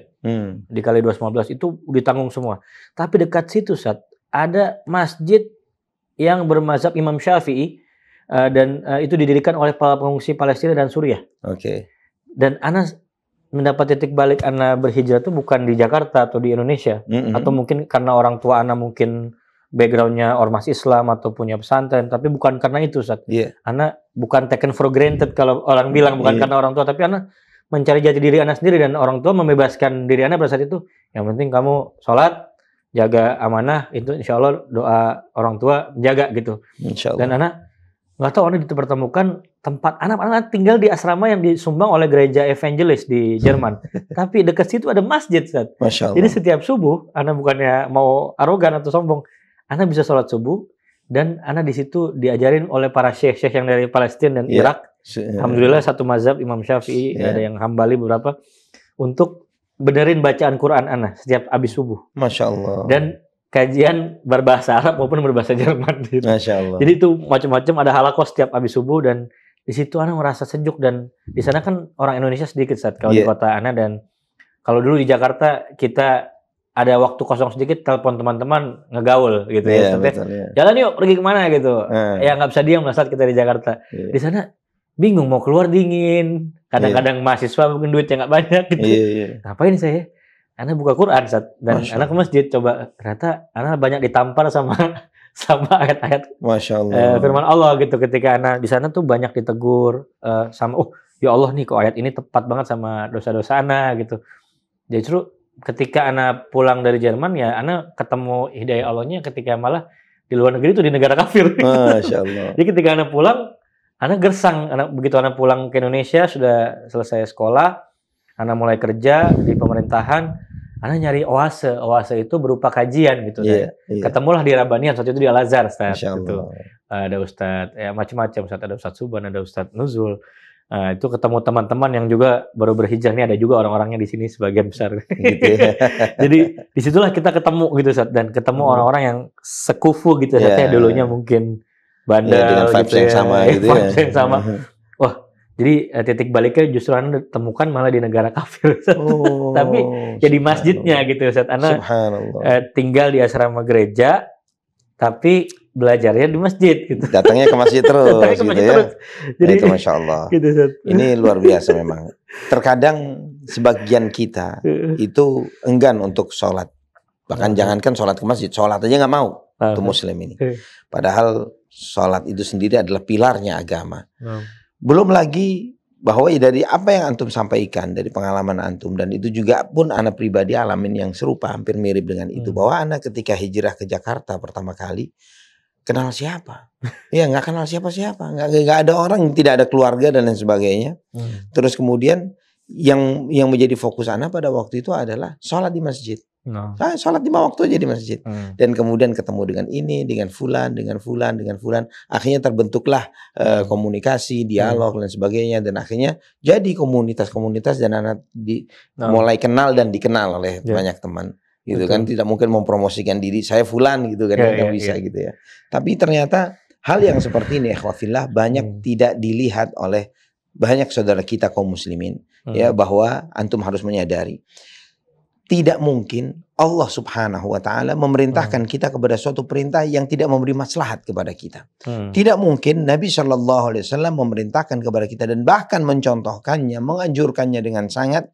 Dikali 215 itu ditanggung semua. Tapi dekat situ saat ada masjid yang bermazhab Imam Syafi'i dan itu didirikan oleh para pengungsi Palestina dan Suriah. Dan Ana mendapat titik balik Ana berhijrah itu bukan di Jakarta atau di Indonesia, atau mungkin karena orang tua Ana mungkin backgroundnya ormas Islam atau punya pesantren, tapi bukan karena itu Ustaz. Ana bukan taken for granted kalau orang bilang bukan karena orang tua, tapi Ana mencari jati diri Ana sendiri dan orang tua membebaskan diri Ana pada saat itu. Yang penting kamu sholat, jaga amanah, itu insya Allah doa orang tua menjaga gitu. Dan anak nggak tahu Ana dipertemukan tempat anak-anak tinggal di asrama yang disumbang oleh gereja evangelis di Jerman. Tapi dekat situ ada masjid, Ustaz. Jadi setiap subuh, Ana bukannya mau arogan atau sombong, Ana bisa sholat subuh dan Ana di situ diajarin oleh para syekh-syekh yang dari Palestina dan Irak. Alhamdulillah satu mazhab Imam Syafi'i, ada yang Hambali beberapa, untuk benerin bacaan Quran Ana setiap habis subuh. Masya Allah. Dan kajian berbahasa Arab maupun berbahasa Jerman. Gitu. Masya Allah. Jadi itu macam-macam, ada halaqah setiap habis subuh dan di situ Ana merasa sejuk. Dan di sana kan orang Indonesia sedikit saat kalau di kota Ana, dan kalau dulu di Jakarta kita ada waktu kosong sedikit telepon teman-teman ngegaul gitu ya. Jalan yuk pergi kemana gitu. Ya nggak bisa diam lah saat kita di Jakarta. Di sana bingung mau keluar dingin. Kadang-kadang mahasiswa mungkin duitnya nggak banyak gitu. Ngapain saya? Ana buka Quran saat dan Ana ke masjid, coba ternyata Ana banyak ditampar sama ayat-ayat firman Allah gitu. Ketika Ana di sana tuh banyak ditegur sama ya Allah nih kok ayat ini tepat banget sama dosa-dosa Ana gitu. Justru ketika Ana pulang dari Jerman ya Ana ketemu hidayah Allahnya ketika malah di luar negeri itu di negara kafir. Masya Allah. Jadi ketika Ana pulang, Ana gersang. Begitu Ana pulang ke Indonesia sudah selesai sekolah, Ana mulai kerja di pemerintahan. Ana nyari oase. Oase itu berupa kajian gitu. Ketemulah di Rabbanian saat itu di Al-Azhar, Ustaz. Gitu. Ada Ustaz ya macam-macam, Ustaz, ada Ustaz Suban, ada Ustaz Nuzul. Itu ketemu teman-teman yang juga baru berhijrah, nih ada juga orang-orangnya di sini sebagian besar. Gitu ya. Jadi disitulah kita ketemu gitu, Ustaz, dan ketemu orang-orang yang sekufu gitu. Dulunya mungkin bandel dengan vibes gitu yang sama gitu ya. Yang sama. Wah, Jadi titik baliknya justru Anda temukan malah di negara kafir. Tapi ya di masjidnya gitu Ustaz. Anda tinggal di asrama gereja tapi belajarnya di masjid gitu. Datangnya ke masjid terus Datangnya ke masjid gitu terus. ya. Jadi Itu Masya Allah. Gitu, Ustaz. Ini luar biasa memang. Terkadang sebagian kita itu enggan untuk sholat. Bahkan jangankan sholat ke masjid, sholat aja nggak mau. Itu muslim ini. Padahal sholat itu sendiri adalah pilarnya agama. Belum lagi bahwa dari apa yang antum sampaikan dari pengalaman antum, dan itu juga pun anak pribadi alamin yang serupa, hampir mirip dengan itu, bahwa anak ketika hijrah ke Jakarta pertama kali kenal siapa? Ya nggak kenal siapa-siapa, nggak ada orang, tidak ada keluarga dan lain sebagainya. Terus kemudian yang menjadi fokus anak pada waktu itu adalah sholat di masjid. Sholat 5 waktu aja di masjid. Dan kemudian ketemu dengan ini, dengan fulan. Akhirnya terbentuklah komunikasi, dialog dan sebagainya. Dan akhirnya jadi komunitas-komunitas dan anak mulai kenal dan dikenal oleh banyak teman. Gitu kan, tidak mungkin mempromosikan diri saya fulan gitu kan, nggak bisa gitu ya. Tapi ternyata hal yang seperti ini ikhwafillah banyak tidak dilihat oleh banyak saudara kita kaum muslimin, ya, bahwa antum harus menyadari tidak mungkin Allah subhanahu wa ta'ala memerintahkan kita kepada suatu perintah yang tidak memberi maslahat kepada kita. Tidak mungkin Nabi SAW memerintahkan kepada kita dan bahkan mencontohkannya, menganjurkannya dengan sangat.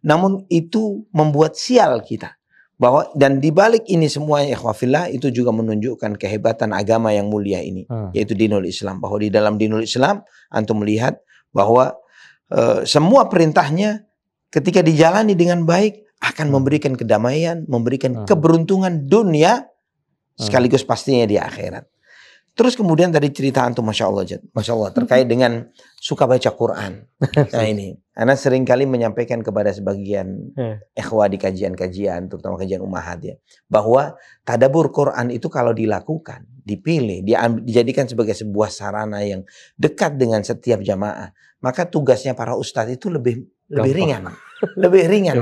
Namun itu membuat sial kita. Bahwa dan dibalik ini semua ikhwafillah itu juga menunjukkan kehebatan agama yang mulia ini, yaitu dinul Islam. Bahwa di dalam dinul Islam antum melihat bahwa semua perintahnya ketika dijalani dengan baik akan memberikan kedamaian, memberikan keberuntungan dunia sekaligus pastinya di akhirat. Terus kemudian tadi cerita antum Masya Allah terkait dengan suka baca Quran. Nah ini, Ana sering kali menyampaikan kepada sebagian ikhwah di kajian-kajian, terutama kajian ummahat ya, bahwa tadabbur Quran itu kalau dilakukan, dipilih, dijadikan sebagai sebuah sarana yang dekat dengan setiap jamaah, maka tugasnya para ustadz itu lebih ringan. Lebih ringan.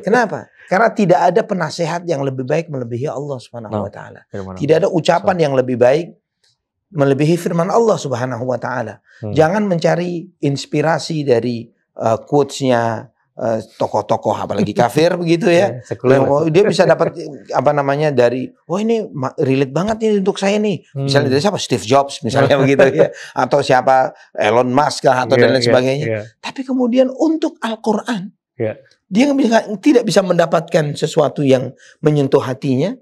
Kenapa? Karena tidak ada penasehat yang lebih baik melebihi Allah Subhanahu wa taala. Tidak ada ucapan yang lebih baik melebihi firman Allah Subhanahu wa taala. Jangan mencari inspirasi dari quotes-nya tokoh-tokoh apalagi kafir begitu ya. Dia bisa dapat apa namanya dari ini relate banget ini untuk saya nih. Misalnya dari siapa? Steve Jobs misalnya begitu ya. Atau siapa? Elon Musk atau dan lain sebagainya. Tapi kemudian untuk Al-Qur'an dia tidak bisa mendapatkan sesuatu yang menyentuh hatinya.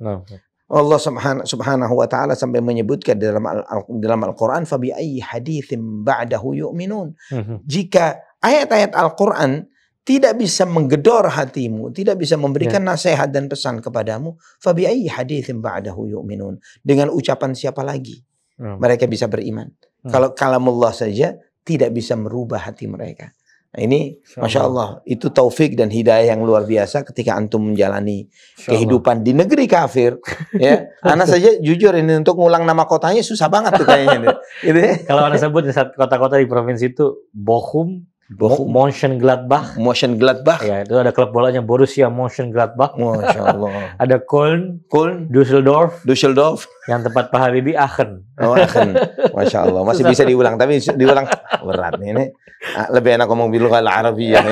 Allah subhanahu wa ta'ala sampai menyebutkan dalam Al-Quran, fabi ayyi haditsin ba'dahu yu'minun. Jika ayat-ayat Al-Quran tidak bisa menggedor hatimu, tidak bisa memberikan nasihat dan pesan kepadamu, fabi ayyi haditsin ba'dahu yu'minun. Dengan ucapan siapa lagi mereka bisa beriman? Kalau kalamullah saja tidak bisa merubah hati mereka. Nah ini Masya Allah, itu taufik dan hidayah yang luar biasa ketika antum menjalani kehidupan di negeri kafir. Ya, Ana saja jujur ini untuk ngulang nama kotanya susah banget tuh kayaknya. Gitu ya. Kalau Ana sebut kota-kota di provinsi itu Bochum, Mönchengladbach. Ya, itu ada klub bolanya Borussia Mönchengladbach. Masya Allah. Ada Köln, Düsseldorf. Yang tempat Pak Habibie Aachen. Aachen. Masya Allah. Masih bisa diulang, tapi diulang berat nih. Ini lebih enak ngomong bil lughah al-arabiyyah.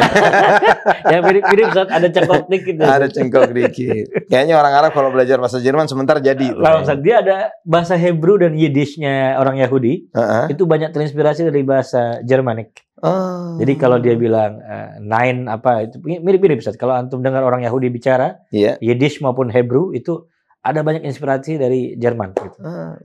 Ya mirip-mirip saat ada cengkok dikit. Ada cengkok dikit. Kayaknya orang Arab kalau belajar bahasa Jerman sebentar jadi. Kalau dia ada bahasa Hebrew dan Yiddishnya orang Yahudi, itu banyak terinspirasi dari bahasa Jermanik. Jadi kalau dia bilang nine apa itu mirip-mirip Ustaz. Kalau antum dengar orang Yahudi bicara, Yiddish maupun Hebrew itu ada banyak inspirasi dari Jerman gitu.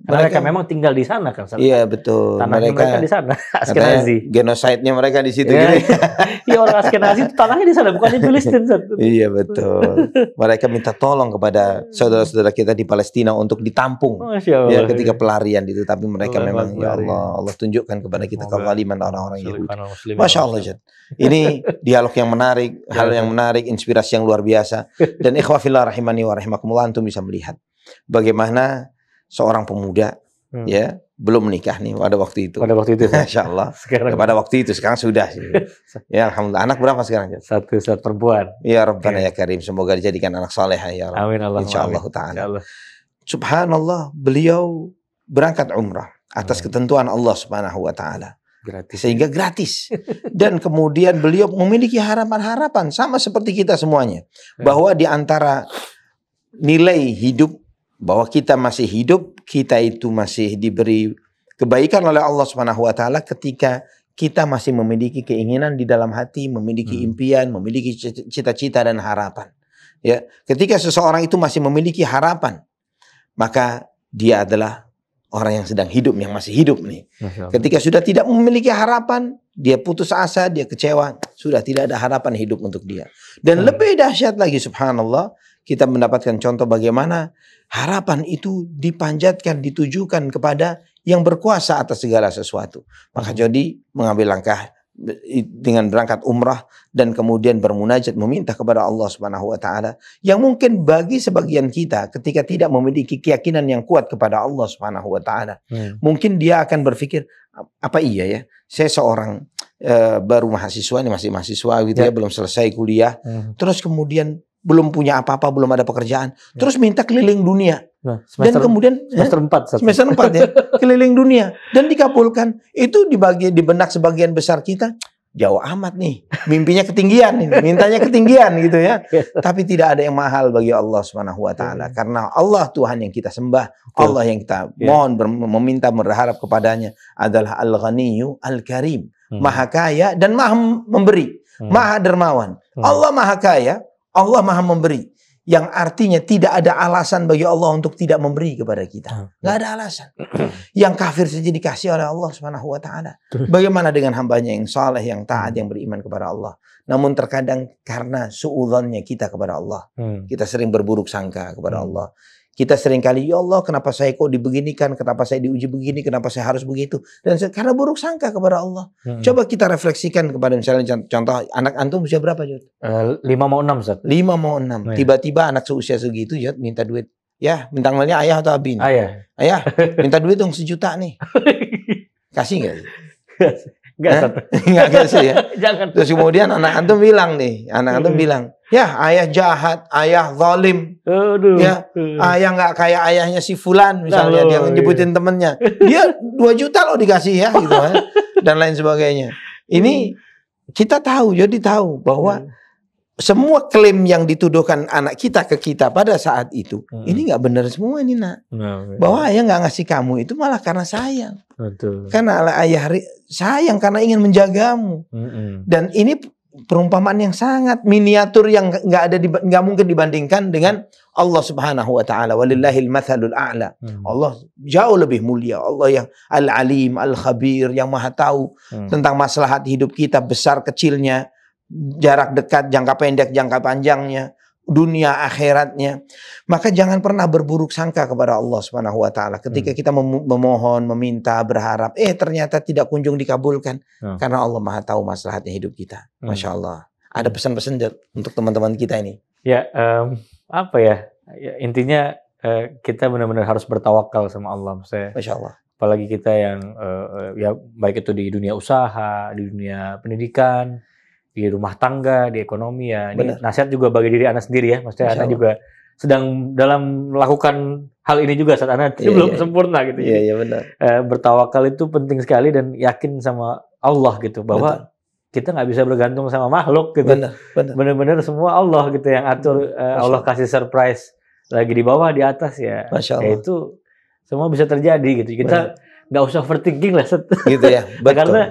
Mereka memang tinggal di sana kan. Iya betul. Tanahnya mereka di sana. Askenazi. Genoside-nya mereka di situ. Iya orang Askenazi itu tanahnya di sana, bukan di Palestina. Iya betul. Mereka minta tolong kepada saudara-saudara kita di Palestina untuk ditampung. Ya ketika pelarian itu, tapi mereka memang ya Allah tunjukkan kepada kita kezaliman orang-orang Yahudi. Masya Allah Jad. Ini dialog yang menarik, hal yang menarik, inspirasi yang luar biasa. Dan ikhwah fillah rahimani wa rahimakumullah, antum bisa melihat bagaimana seorang pemuda ya belum menikah nih pada waktu itu. Masya Allah. Pada waktu itu, sekarang sudah sih. Ya alhamdulillah. Anak berapa sekarang? Satu perempuan. Ya Rabbana ya Karim, semoga dijadikan anak saleh ya Rabb. Amin Allah. Insyaallah taala. Subhanallah, beliau berangkat umrah atas ketentuan Allah Subhanahu wa taala. Gratis. Sehingga gratis. Dan kemudian beliau memiliki harapan-harapan sama seperti kita semuanya. Bahwa di antara nilai hidup, bahwa kita masih hidup, kita itu masih diberi kebaikan oleh Allah Subhanahu wa taala ketika kita masih memiliki keinginan di dalam hati, memiliki impian, memiliki cita-cita dan harapan. Ya, ketika seseorang itu masih memiliki harapan, maka dia adalah orang yang sedang hidup, yang masih hidup nih. Ketika sudah tidak memiliki harapan, dia putus asa, dia kecewa, sudah tidak ada harapan hidup untuk dia. Dan lebih dahsyat lagi, subhanallah, kita mendapatkan contoh bagaimana harapan itu dipanjatkan, ditujukan kepada yang berkuasa atas segala sesuatu. Maka jadi mengambil langkah dengan berangkat umrah dan kemudian bermunajat meminta kepada Allah Subhanahu wa taala, yang mungkin bagi sebagian kita ketika tidak memiliki keyakinan yang kuat kepada Allah Subhanahu wa taala, mungkin dia akan berpikir, apa iya ya, saya seorang baru mahasiswa, ini masih mahasiswa gitu ya, belum selesai kuliah, terus kemudian belum punya apa-apa, belum ada pekerjaan, terus minta keliling dunia. Dan kemudian semester 4 ya, keliling dunia dan dikabulkan. Itu di benak sebagian besar kita, jauh amat nih, mimpinya ketinggian nih, mintanya ketinggian gitu ya. Tapi tidak ada yang mahal bagi Allah Subhanahu wa taala, karena Allah Tuhan yang kita sembah, Allah yang kita mohon, meminta, berharap kepadanya adalah Al-Ghaniyyu Al-Karim, Maha Kaya dan Maha Memberi, Maha Dermawan. Allah Maha Kaya, Allah Maha Memberi, yang artinya tidak ada alasan bagi Allah untuk tidak memberi kepada kita. Nggak ada alasan. Yang kafir saja dikasih oleh Allah Subhanahu wa taala. Bagaimana dengan hambanya yang saleh, yang taat, yang beriman kepada Allah. Namun terkadang karena suudzonnya kita kepada Allah, kita sering berburuk sangka kepada Allah. Kita sering kali, ya Allah, kenapa saya kok dibeginikan, kenapa saya diuji begini, kenapa saya harus begitu. Dan karena buruk sangka kepada Allah. Coba kita refleksikan kepada misalnya contoh anak antum usia berapa, Jod? 5 mau 6, Ustaz. 5 mau 6. Tiba-tiba anak seusia segitu, Jod, minta duit. Ya, minta ngelnya ayah atau abin? Ayah. Ayah, minta duit dong 1 juta nih. Kasih nggak? Nggak kasih ya. Jangan. Terus kemudian anak antum bilang nih, ya ayah jahat, ayah zalim, ya ayah nggak kayak ayahnya si Fulan misalnya, dia nyebutin temennya, dia 2 juta loh dikasih ya, gitu kan, dan lain sebagainya. Ini kita tahu, jadi tahu bahwa semua klaim yang dituduhkan anak kita ke kita pada saat itu, ini nggak benar semua ini, nak. Bahwa ayah nggak ngasih kamu itu malah karena sayang. Betul. Karena ayah sayang karena ingin menjagamu. Dan ini perumpamaan yang sangat miniatur yang nggak mungkin dibandingkan dengan Allah Subhanahu wa taala. Walillahil matsalul a'la. Allah jauh lebih mulia. Allah yang Al-Alim, Al-Khabir, yang Maha tahu tentang maslahat hidup kita, besar kecilnya, jarak dekat, jangka pendek, jangka panjangnya, dunia akhiratnya. Maka jangan pernah berburuk sangka kepada Allah Subhanahu wa taala ketika kita memohon, meminta, berharap, ternyata tidak kunjung dikabulkan, karena Allah Maha tahu maslahatnya hidup kita. Masya Allah. Ada pesan-pesan untuk teman-teman kita ini? Ya, apa ya? Intinya kita benar-benar harus bertawakal sama Allah. Masya Allah. Apalagi kita yang ya baik itu di dunia usaha, di dunia pendidikan, di rumah tangga, di ekonomi ya. Ini nasihat juga bagi diri Anda sendiri ya. Maksudnya Anda juga sedang dalam melakukan hal ini juga saat Anda belum sempurna gitu. Iya, benar. Bertawakal itu penting sekali dan yakin sama Allah gitu, bahwa kita nggak bisa bergantung sama makhluk gitu. Benar-benar semua Allah gitu yang atur. Allah kasih surprise lagi di bawah, di atas ya. Masya Allah. Ya itu semua bisa terjadi gitu. Kita nggak usah overthinking lah. Gitu ya. Betul. Karena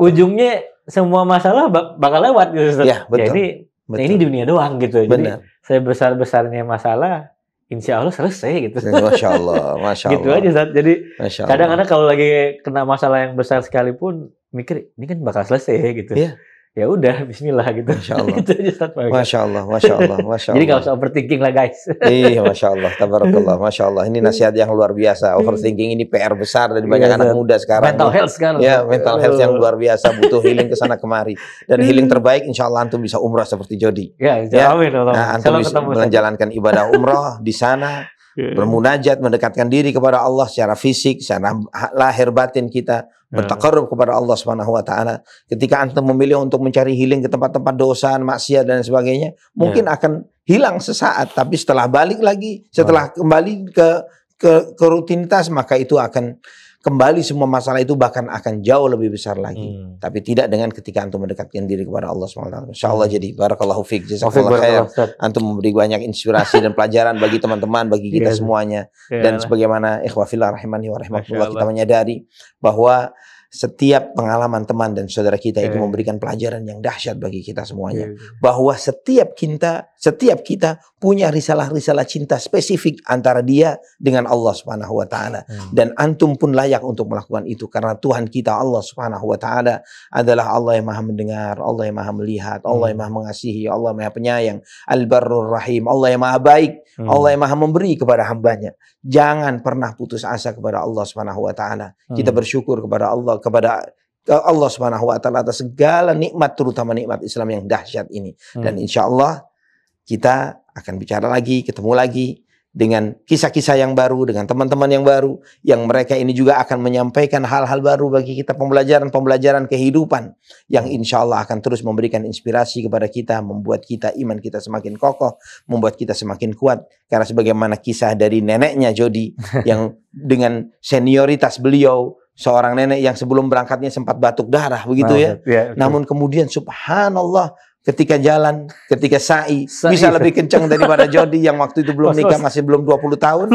ujungnya semua masalah bakal lewat gitu. Ya, betul. Ya ini dunia doang gitu. Jadi sebesar-besarnya masalah, insya Allah selesai gitu. Masya Allah, Masya Allah. Gitu aja, Zat. Jadi kadang-kadang kalau lagi kena masalah yang besar sekalipun, mikir ini kan bakal selesai gitu. Iya. Ya udah, Bismillah gitu. Masya Allah. Gitu aja, Zat. Masya Allah, Masya Allah, Masya Allah. Jadi nggak usah overthinking lah, guys. Iya, Masya Allah, tabarakallah, Masya Allah. Ini nasihat yang luar biasa. Overthinking ini PR besar dari banyak anak muda sekarang. Mental health sekarang. Ya, mental health yang luar biasa, butuh healing ke sana kemari. Dan healing terbaik, insya Allah antum bisa umrah seperti Jody. Ya, amin. Nah, antum bisa menjalankan ibadah umrah di sana, bermunajat, mendekatkan diri kepada Allah secara fisik, secara lahir batin kita, bertaqarrub kepada Allah Subhanahu wa taala. Ketika antum memilih untuk mencari healing ke tempat-tempat dosa, maksiat dan sebagainya, mungkin akan hilang sesaat, tapi setelah balik lagi, setelah kembali ke rutinitas, maka itu akan kembali semua masalah itu bahkan akan jauh lebih besar lagi. Tapi tidak dengan ketika antum mendekatkan diri kepada Allah SWT. InsyaAllah jadi barakallahu fiik, jazakallahu khair. Antum memberi banyak inspirasi dan pelajaran bagi teman-teman, bagi kita semuanya. Dan sebagaimana ikhwah fillah rahimani wa rahimakumullah, kita menyadari bahwa setiap pengalaman teman dan saudara kita itu memberikan pelajaran yang dahsyat bagi kita semuanya. Bahwa setiap kita punya risalah-risalah cinta spesifik antara dia dengan Allah Subhanahu wa taala. Dan antum pun layak untuk melakukan itu karena Tuhan kita Allah Subhanahu wa taala adalah Allah yang Maha mendengar, Allah yang Maha melihat, Allah yang Maha mengasihi, Allah yang Maha penyayang, Al-Barrur Rahim, Allah yang Maha baik, Allah yang Maha memberi kepada hambanya. Jangan pernah putus asa kepada Allah Subhanahu wa taala. Kita bersyukur kepada Allah Subhanahu wa taala atas segala nikmat, terutama nikmat Islam yang dahsyat ini. Dan insya Allah kita akan bicara lagi, ketemu lagi dengan kisah-kisah yang baru, dengan teman-teman yang baru, yang mereka ini juga akan menyampaikan hal-hal baru bagi kita, pembelajaran kehidupan yang insya Allah akan terus memberikan inspirasi kepada kita, membuat kita iman kita semakin kokoh, membuat kita semakin kuat. Karena sebagaimana kisah dari neneknya Jody yang dengan senioritas beliau, seorang nenek yang sebelum berangkatnya sempat batuk darah begitu namun kemudian subhanallah ketika jalan, ketika sa'i bisa lebih kencang daripada Jody yang waktu itu belum nikah, masih belum 20 tahun.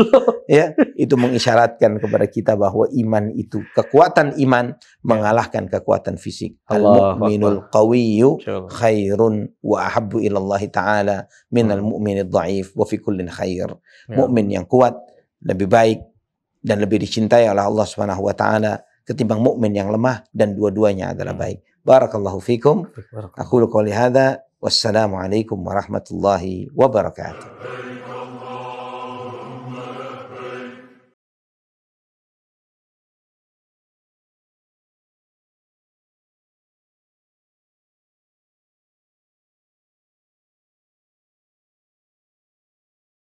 Ya, itu mengisyaratkan kepada kita bahwa iman itu, kekuatan iman mengalahkan kekuatan fisik. Al-mu'minul qawiyyu khairun wa ahabbu ilallahi ta'ala minal mu'minid dha'if wa fi kullin khair. Mukmin yang kuat lebih baik dan lebih dicintai oleh Allah Subhanahu wa taala ketimbang mukmin yang lemah, dan dua-duanya adalah baik. Barakallahu fikum. Aqulu qouli hadza wassalamu alaikum warahmatullahi wabarakatuh.